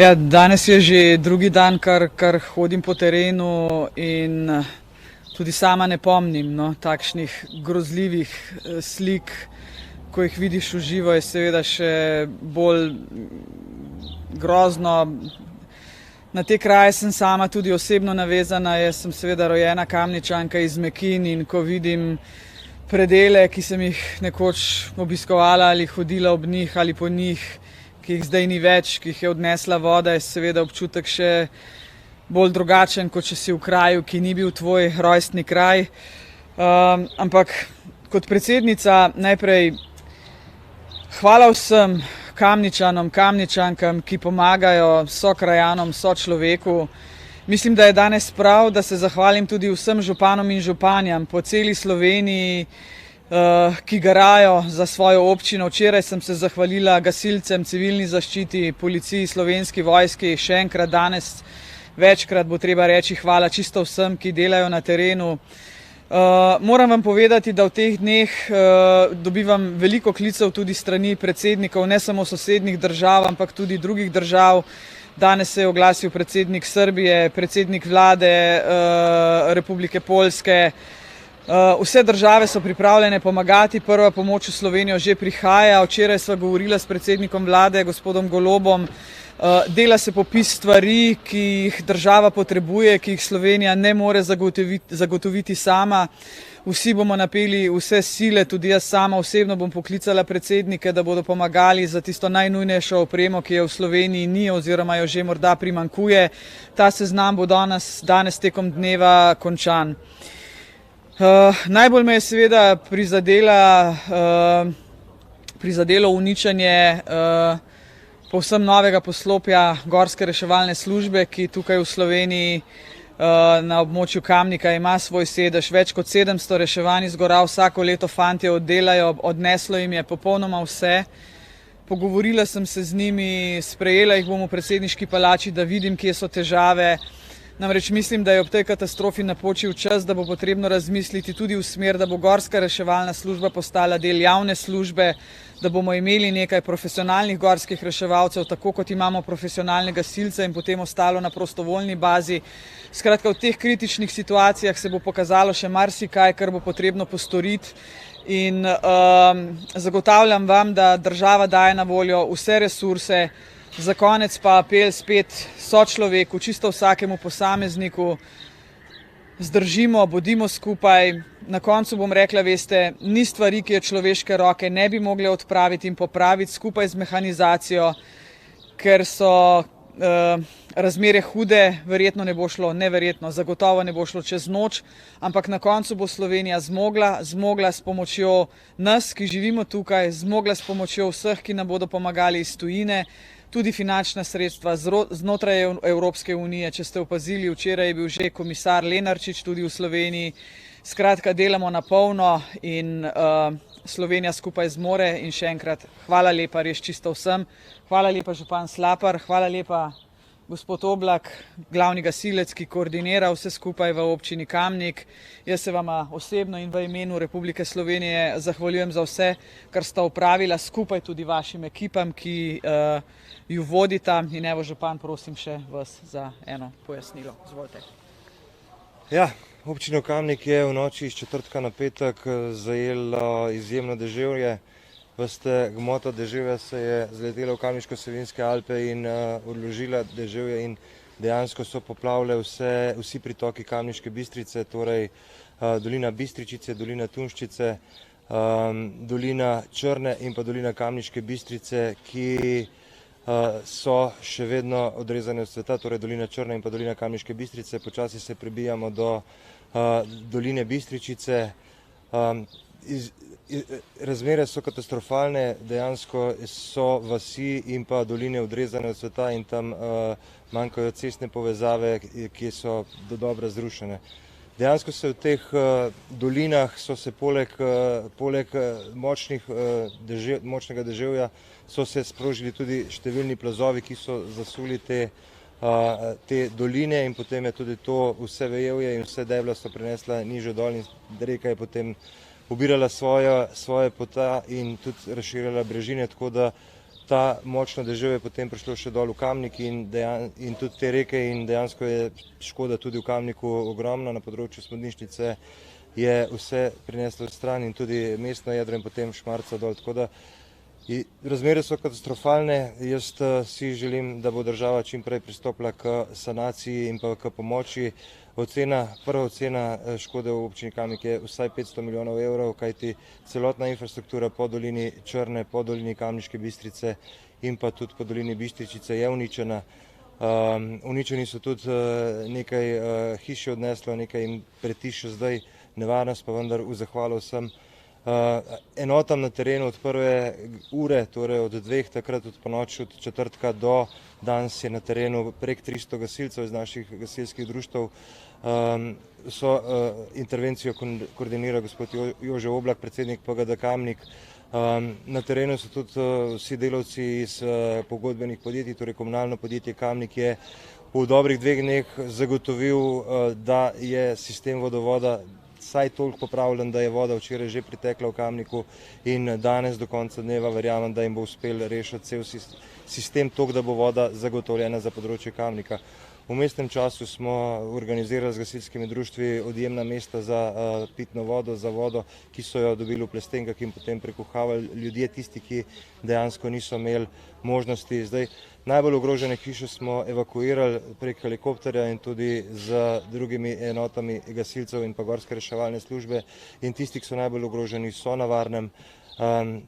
Ja, danes je že drugi dan, kar hodim po terenu in tudi sama ne pomnim takšnih grozljivih slik, ko jih vidiš v živo, je seveda še bolj grozno. Na te kraje sem sama tudi osebno navezana, jaz sem seveda rojena Kamničanka iz Mekinj in ko vidim predele, ki sem jih nekoč obiskovala ali hodila ob njih ali po njih, ki jih zdaj ni več, ki jih je odnesla voda, je seveda občutek še bolj drugačen, kot če si v kraju, ki ni bil tvoj rojstni kraj. Ampak kot predsednica najprej hvala vsem Kamničanom, Kamničankam, ki pomagajo sokrajanom, sočloveku. Mislim, da je danes prav, da se zahvalim tudi vsem županom in županjam po celi Sloveniji, ki garajo za svojo občino. Včeraj sem se zahvalila gasilcem, civilni zaščiti, policiji, Slovenski vojski, še enkrat danes večkrat bo treba reči hvala čisto vsem, ki delajo na terenu. Moram vam povedati, da v teh dneh dobivam veliko klicev tudi strani predsednikov, ne samo sosednjih držav, ampak tudi drugih držav. Danes se je oglasil predsednik Srbije, predsednik vlade Republike Poljske. Vse države so pripravljene pomagati, prva pomoč v Slovenijo že prihaja. Včeraj sva govorila s predsednikom vlade, gospodom Golobom. Dela se popis stvari, ki jih država potrebuje, ki jih Slovenija ne more zagotoviti sama. Vsi bomo napeli vse sile, tudi jaz sama osebno bom poklicala predsednike, da bodo pomagali za tisto najnujnejšo opremo, ki je v Sloveniji ni oziroma jo že morda primanjkuje. Ta seznam bo danes tekom dneva končan. Najbolj me je seveda prizadelo uničenje povsem novega poslopja Gorske reševalne službe, ki tukaj v Sloveniji na območju Kamnika ima svoj sedež. Več kot 700 reševanj z gora vsako leto fantje oddelajo, odneslo jim je popolnoma vse. Pogovorila sem se z njimi, sprejela jih bom v predsedniški palači, da vidim, kje so težave. Namreč mislim, da je ob tej katastrofi napočil čas, da bo potrebno razmisliti tudi v smer, da bo Gorska reševalna služba postala del javne službe, da bomo imeli nekaj profesionalnih gorskih reševalcev, tako kot imamo profesionalne gasilce in potem ostalo na prostovoljni bazi. Skratka, v teh kritičnih situacijah se bo pokazalo še marsikaj, kar bo potrebno postoriti. In zagotavljam vam, da država daje na voljo vse resurse. Za konec pa apel spet sočloveku, čisto vsakemu posamezniku, zdržimo, bodimo skupaj. Na koncu bom rekla, veste, ni stvari, ki je človeške roke ne bi mogle odpraviti in popraviti skupaj z mehanizacijo, ker so razmere hude, verjetno ne bo šlo, neverjetno, zagotovo ne bo šlo čez noč, ampak na koncu bo Slovenija zmogla s pomočjo nas, ki živimo tukaj, zmogla s pomočjo vseh, ki nam bodo pomagali iz tujine, tudi finančna sredstva znotraj Evropske unije. Če ste opazili, včeraj je bil že komisar Lenarčič tudi v Sloveniji. Skratka, delamo na polno in Slovenija skupaj zmore. In še enkrat, hvala lepa res čisto vsem. Hvala lepa župan Slapar, hvala lepa gospod Oblak, glavni gasilec, ki koordinira vse skupaj v občini Kamnik. Jaz se vama osebno in v imenu Republike Slovenije zahvaljujem za vse, kar sta opravila skupaj tudi vašim ekipam, ki ju vodita. In evo, župan, prosim še vas za eno pojasnilo. Izvolite. Ja, občino Kamnik je v noči iz četrtka na petek zajelo izjemno deževje. Veste, gmota deževja se je zletela v Kamniško-Savinjske Alpe in odložila deževje in dejansko so poplavile vsi pritoki Kamniške Bistrice, torej dolina Bistričice, dolina Tunščice, dolina Črne in pa dolina Kamniške Bistrice, ki so še vedno odrezane od sveta, torej dolina Črne in pa dolina Kamniške Bistrice. Počasi se prebijamo do doline Bistričice. Razmere so katastrofalne, dejansko so vasi in pa doline odrezane od sveta in tam manjkajo cestne povezave, ki so dodobra zrušene. Dejansko se v teh dolinah so se poleg močnega deževja so se sprožili tudi številni plazovi, ki so zasuli te doline in potem je tudi to vse vejevje in vse debla so prenesla nižje dol in reka je potem ubirala svoje pota in tudi razširjala brežine, tako da ta močno deževje potem prišlo še dol v Kamnik in tudi te reke in dejansko je škoda tudi v Kamniku ogromna. Na področju Smodnišnice je vse prineslo stran in tudi mestno jedro in potem Šmarca dol. Tako da razmere so katastrofalne. Jaz si želim, da bo država čim prej pristopila k sanaciji in pa k pomoči. Prva ocena škode v občini Kamnik je vsaj 500 milijonov evrov, kajti celotna infrastruktura po dolini Črne, po dolini Kamniške Bistrice in pa tudi po dolini Bistričice je uničena. Uničeni so tudi nekaj hiš je odneslo, nekaj jim preti še zdaj nevarnost, pa vendar v zahvalo vsem enotam na terenu od prve ure, torej od 2 takrat od ponoči, od četrtka do danes je na terenu prek 300 gasilcev iz naših gasilskih društev. Intervencijo koordinira gospod Jože Oblak, predsednik PGD Kamnik. Na terenu so tudi vsi delavci iz pogodbenih podjetij, torej komunalno podjetje Kamnik je v dobrih 2 dneh zagotovil, da je sistem vodovoda vsaj toliko popravljen, da je voda včeraj že pritekla v Kamniku in danes do konca dneva verjamem, da jim bo uspel rešiti cel sistem toliko, da bo voda zagotovljena za področje Kamnika. V mestnem času smo organizirali z gasilskimi društvi odjemna mesta za pitno vodo, za vodo, ki so jo dobili v plastenkah in potem prekuhavali ljudje, tisti, ki dejansko niso imeli možnosti. Zdaj, najbolj ogrožene hiše smo evakuirali prek helikopterja in tudi z drugimi enotami gasilcev in pa gorske reševalne službe in tisti, ki so najbolj ogroženi, so na varnem.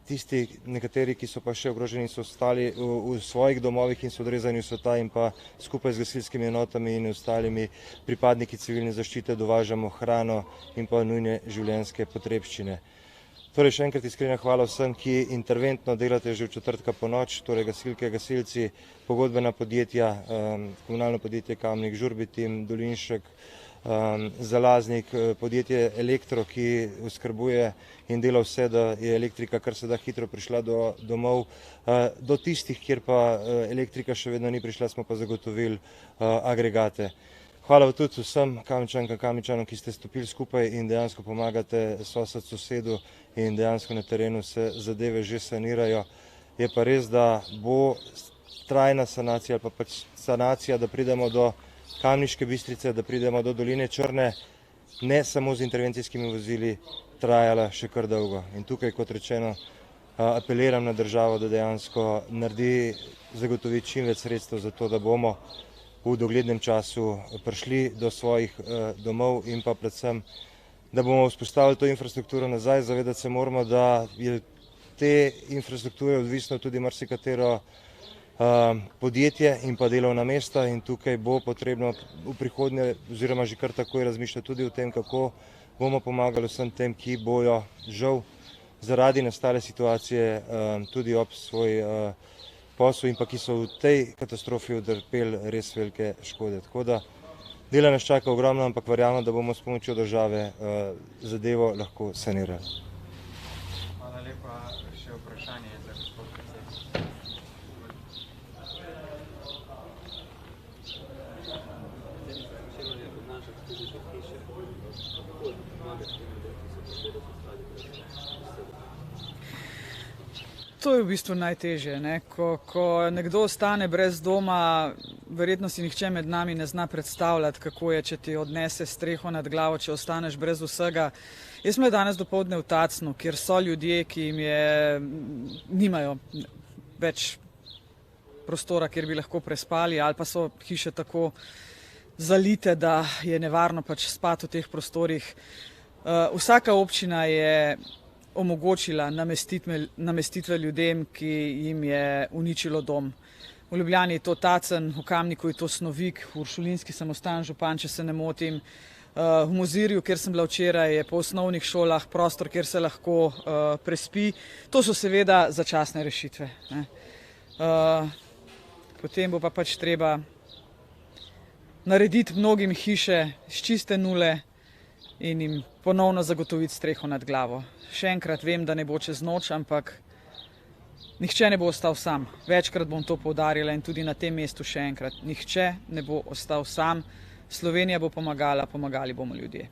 Tisti, nekateri, ki so pa še ogroženi, so ostali v svojih domovih in so odrezani v sveta in pa skupaj z gasilskimi enotami in ostalimi pripadniki civilne zaščite dovažamo hrano in pa nujne življenjske potrebščine. Torej še enkrat iskrena hvala vsem, ki interventno delate že v četrtka po noč, torej gasilke, gasilci, pogodbena podjetja, komunalno podjetje Kamnik, Žurbitim, Dolinšek, Zalaznik, podjetje Elektro, ki oskrbuje in dela vse, da je elektrika kar se da hitro prišla do domov. Do tistih, kjer pa elektrika še vedno ni prišla, smo pa zagotovili agregate. Hvala tudi vsem Kamničankam, Kamničanom, ki ste stopili skupaj in dejansko pomagate sosed sosedu in dejansko na terenu se zadeve že sanirajo. Je pa res, da bo trajna sanacija ali pa pač sanacija, da pridemo do Kamniške Bistrice, da pridemo do doline Črne, ne samo z intervencijskimi vozili, trajala še kar dolgo. In tukaj, kot rečeno, apeliram na državo, da dejansko zagotovi čim več sredstev za to, da bomo v doglednem času prišli do svojih domov in pa predvsem, da bomo vzpostavili to infrastrukturo nazaj. Zavedati se moramo, da je te infrastrukture odvisno tudi marsikatero podjetje in pa delovna mesta in tukaj bo potrebno v prihodnje oziroma že kar takoj razmišljati tudi o tem, kako bomo pomagali vsem tem, ki bojo žal zaradi nastale situacije tudi ob svoj posel in pa ki so v tej katastrofi utrpeli res velike škode. Tako da dela nas čaka ogromno, ampak verjamem, da bomo s pomočjo države zadevo lahko sanirali. Hvala lepa. Še vprašanje za gospod predsednik. To je v bistvu najtežje, ne? Ko nekdo ostane brez doma, verjetno si nihče med nami ne zna predstavljati, kako je, če ti odnese streho nad glavo, če ostaneš brez vsega. Jaz sem danes dopoldne v Tacnu, kjer so ljudje, ki nimajo več prostora, kjer bi lahko prespali, ali pa so hiše tako zalite, da je nevarno pač spati v teh prostorih. Vsaka občina je omogočila namestitve ljudem, ki jim je uničilo dom. V Ljubljani je to Tacen, v Kamniku je to Snovik, v Uršulinski samostan župan, če se ne motim. V Mozirju, kjer sem bila včeraj, je po osnovnih šolah prostor, kjer se lahko prespi. To so seveda začasne rešitve, ne. Potem bo pa pač treba narediti mnogim hiše s čiste nule in jim ponovno zagotoviti streho nad glavo. Še enkrat vem, da ne bo čez noč, ampak nihče ne bo ostal sam. Večkrat bom to poudarila in tudi na tem mestu še enkrat. Nihče ne bo ostal sam. Slovenija bo pomagala, pomagali bomo ljudje.